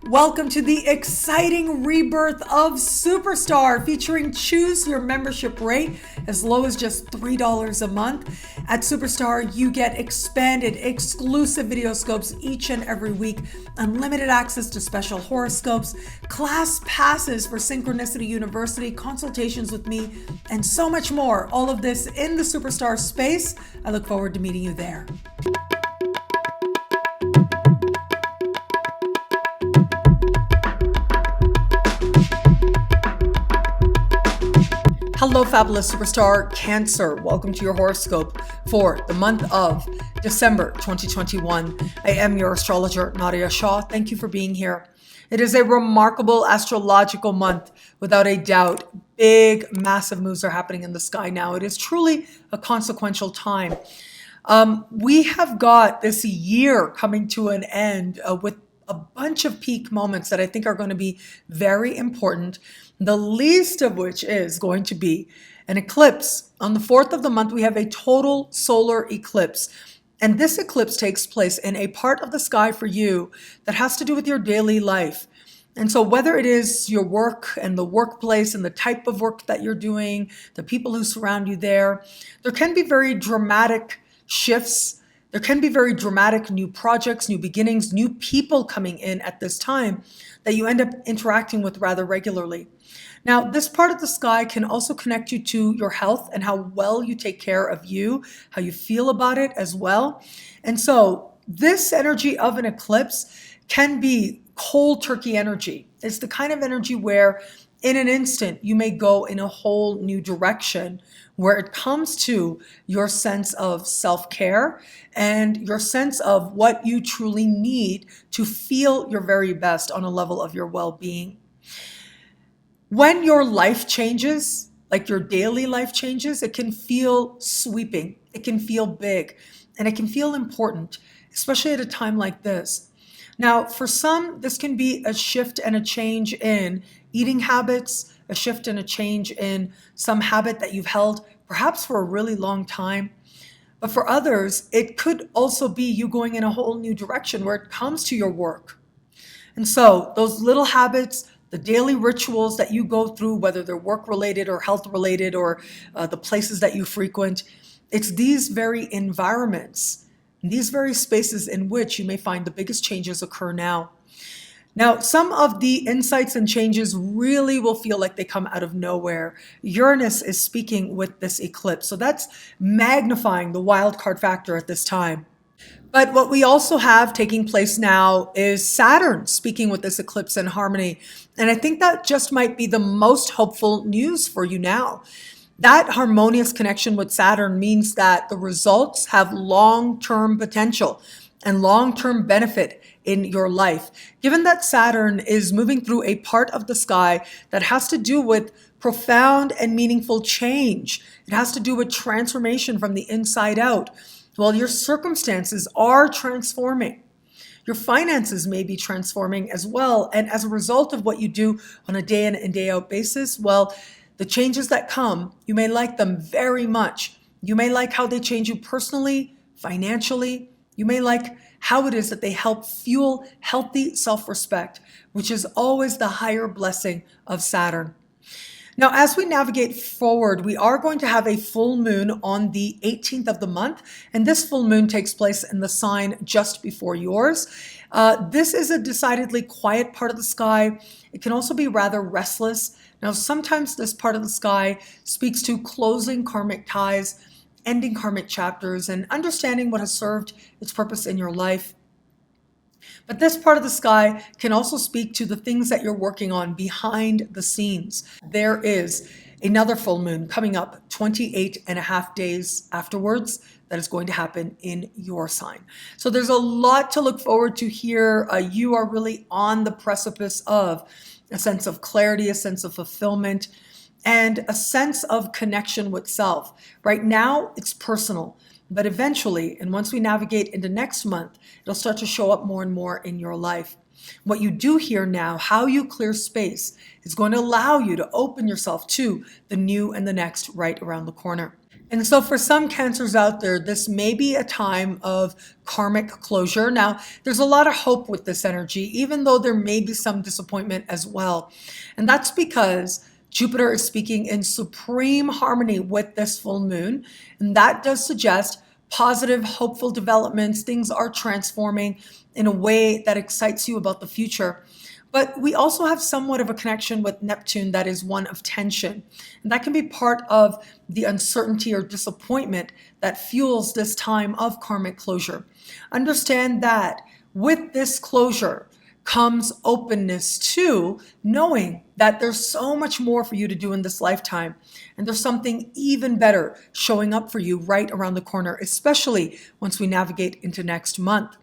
Welcome to the exciting rebirth of Superstar, featuring choose your membership rate as low as just $3 a month. At Superstar, you get expanded, exclusive video scopes each and every week, unlimited access to special horoscopes, class passes for Synchronicity University, consultations with me, and so much more. All of this in the Superstar space. I look forward to meeting you there. Hello, fabulous superstar Cancer. Welcome to your horoscope for the month of December 2021. I am your astrologer, Nadiya Shah. Thank you for being here. It is a remarkable astrological month, without a doubt. Big, massive moves are happening in the sky now. It is truly a consequential time. We have got this year coming to an end with a bunch of peak moments that I think are going to be very important, the least of which is going to be an eclipse. On the 4th of the month, we have a total solar eclipse. And this eclipse takes place in a part of the sky for you that has to do with your daily life. And so whether it is your work and the workplace and the type of work that you're doing, the people who surround you there can be very dramatic shifts. There can be very dramatic new projects, new beginnings, new people coming in at this time that you end up interacting with rather regularly. Now, this part of the sky can also connect you to your health and how well you take care of you, how you feel about it as well. And so this energy of an eclipse can be cold turkey energy. It's the kind of energy where in an instant you may go in a whole new direction where it comes to your sense of self-care and your sense of what you truly need to feel your very best on a level of your well-being. When your life changes, like your daily life changes, it can feel sweeping, it can feel big, and it can feel important, especially at a time like this. Now, for some, this can be a shift and a change in eating habits, a shift and a change in some habit that you've held perhaps for a really long time. But for others, it could also be you going in a whole new direction where it comes to your work. And so those little habits, the daily rituals that you go through, whether they're work-related or health-related or the places that you frequent, it's these very environments, these very spaces in which you may find the biggest changes occur now. Now, some of the insights and changes really will feel like they come out of nowhere. Uranus is speaking with this eclipse, so that's magnifying the wild card factor at this time. But what we also have taking place now is Saturn speaking with this eclipse in harmony. And I think that just might be the most hopeful news for you now. That harmonious connection with Saturn means that the results have long-term potential and long-term benefit in your life. Given that Saturn is moving through a part of the sky that has to do with profound and meaningful change, it has to do with transformation from the inside out. Well, your circumstances are transforming. Your finances may be transforming as well. And as a result of what you do on a day in and day out basis, well, the changes that come, you may like them very much. You may like how they change you personally, financially. You may like how it is that they help fuel healthy self-respect, which is always the higher blessing of Saturn. Now, as we navigate forward, we are going to have a full moon on the 18th of the month, and this full moon takes place in the sign just before yours. This is a decidedly quiet part of the sky. It can also be rather restless. Now, sometimes this part of the sky speaks to closing karmic ties, ending karmic chapters, and understanding what has served its purpose in your life. But this part of the sky can also speak to the things that you're working on behind the scenes. There is another full moon coming up 28 and a half days afterwards that is going to happen in your sign. So there's a lot to look forward to here. You are really on the precipice of a sense of clarity, a sense of fulfillment, and a sense of connection with self. Right now, it's personal. But eventually, and once we navigate into next month, it'll start to show up more and more in your life. What you do here now, how you clear space, is going to allow you to open yourself to the new and the next right around the corner. And so for some Cancers out there, this may be a time of karmic closure. Now, there's a lot of hope with this energy, even though there may be some disappointment as well. And that's because Jupiter is speaking in supreme harmony with this full moon. And that does suggest positive, hopeful developments. Things are transforming in a way that excites you about the future. But we also have somewhat of a connection with Neptune that is one of tension. And that can be part of the uncertainty or disappointment that fuels this time of karmic closure. Understand that with this closure comes openness to knowing that there's so much more for you to do in this lifetime. And there's something even better showing up for you right around the corner, especially once we navigate into next month.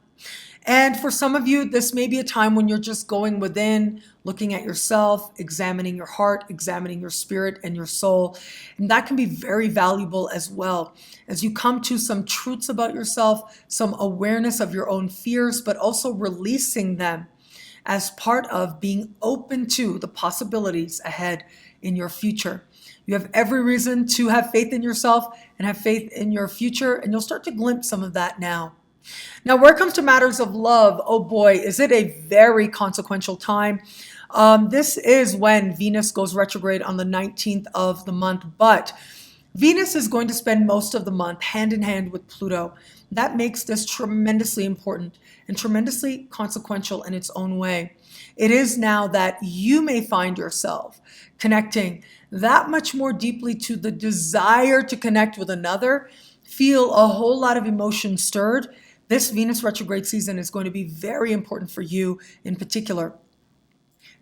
And for some of you, this may be a time when you're just going within, looking at yourself, examining your heart, examining your spirit and your soul. And that can be very valuable as well, as you come to some truths about yourself, some awareness of your own fears, but also releasing them as part of being open to the possibilities ahead in your future. You have every reason to have faith in yourself and have faith in your future, and you'll start to glimpse some of that now. Now, where it comes to matters of love, oh boy, is it a very consequential time. This is when Venus goes retrograde on the 19th of the month, but Venus is going to spend most of the month hand in hand with Pluto. That makes this tremendously important and tremendously consequential in its own way. It is now that you may find yourself connecting that much more deeply to the desire to connect with another, feel a whole lot of emotion stirred. This Venus retrograde season is going to be very important for you in particular.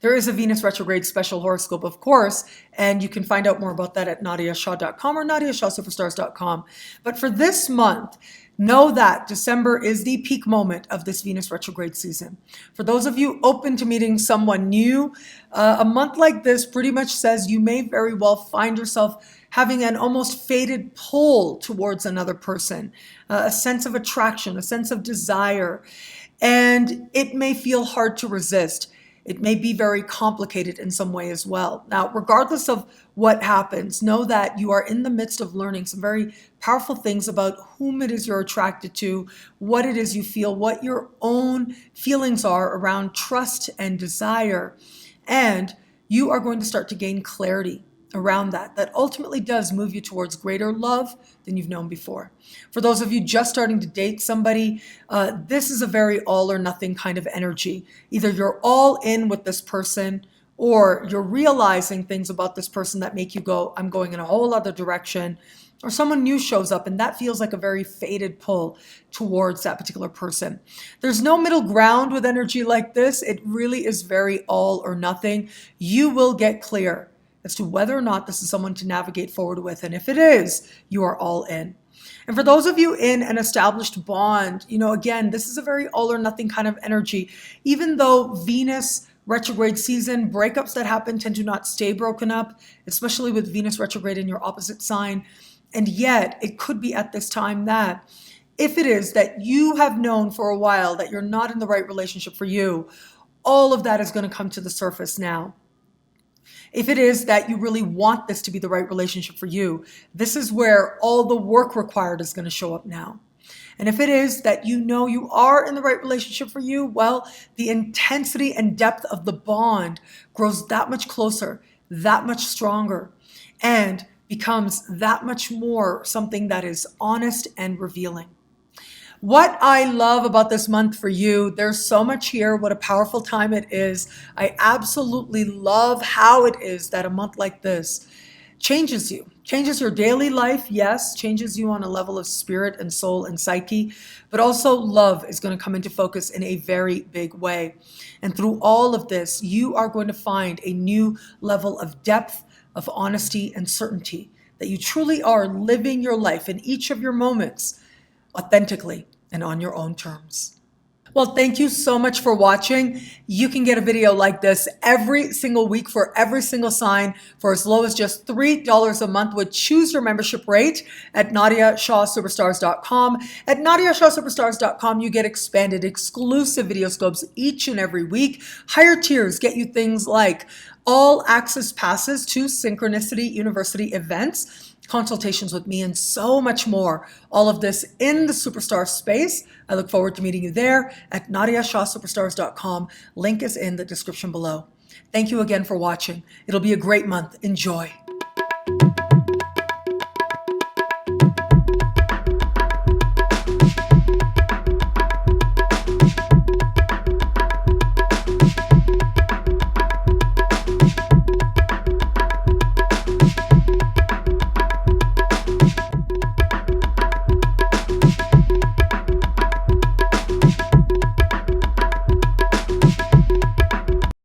There is a Venus retrograde special horoscope, of course, and you can find out more about that at nadiyashah.com or nadiyashahsuperstars.com. But for this month, know that December is the peak moment of this Venus retrograde season. For those of you open to meeting someone new, a month like this pretty much says you may very well find yourself having an almost fated pull towards another person, a sense of attraction, a sense of desire, and it may feel hard to resist. It may be very complicated in some way as well. Now, regardless of what happens, know that you are in the midst of learning some very powerful things about whom it is you're attracted to, what it is you feel, what your own feelings are around trust and desire. And you are going to start to gain clarity around that ultimately does move you towards greater love than you've known before. For those of you just starting to date somebody, this is a very all or nothing kind of energy. Either you're all in with this person or you're realizing things about this person that make you go, I'm going in a whole other direction, or someone new shows up and that feels like a very fated pull towards that particular person. There's no middle ground with energy like this. It really is very all or nothing. You will get clear as to whether or not this is someone to navigate forward with. And if it is, you are all in. And for those of you in an established bond, again, this is a very all or nothing kind of energy. Even though Venus retrograde season, breakups that happen tend to not stay broken up, especially with Venus retrograde in your opposite sign. And yet it could be at this time that if it is that you have known for a while that you're not in the right relationship for you, all of that is going to come to the surface now. If it is that you really want this to be the right relationship for you, this is where all the work required is going to show up now. And if it is that you are in the right relationship for you, well, the intensity and depth of the bond grows that much closer, that much stronger, and becomes that much more something that is honest and revealing. What I love about this month for you, there's so much here. What a powerful time it is. I absolutely love how it is that a month like this changes you, changes your daily life. Yes, changes you on a level of spirit and soul and psyche, but also love is going to come into focus in a very big way. And through all of this, you are going to find a new level of depth, of honesty and certainty that you truly are living your life in each of your moments authentically and on your own terms. Well, thank you so much for watching. You can get a video like this every single week for every single sign for as low as just $3 a month with choose your membership rate at NadiyaShahSuperstars.com. At NadiyaShahSuperstars.com, you get expanded exclusive video scopes each and every week. Higher tiers get you things like all access passes to Synchronicity University events, consultations with me, and so much more. All of this in the superstar space. I look forward to meeting you there at NadiyaShahSuperstars.com. Link is in the description below. Thank you again for watching. It'll be a great month. Enjoy.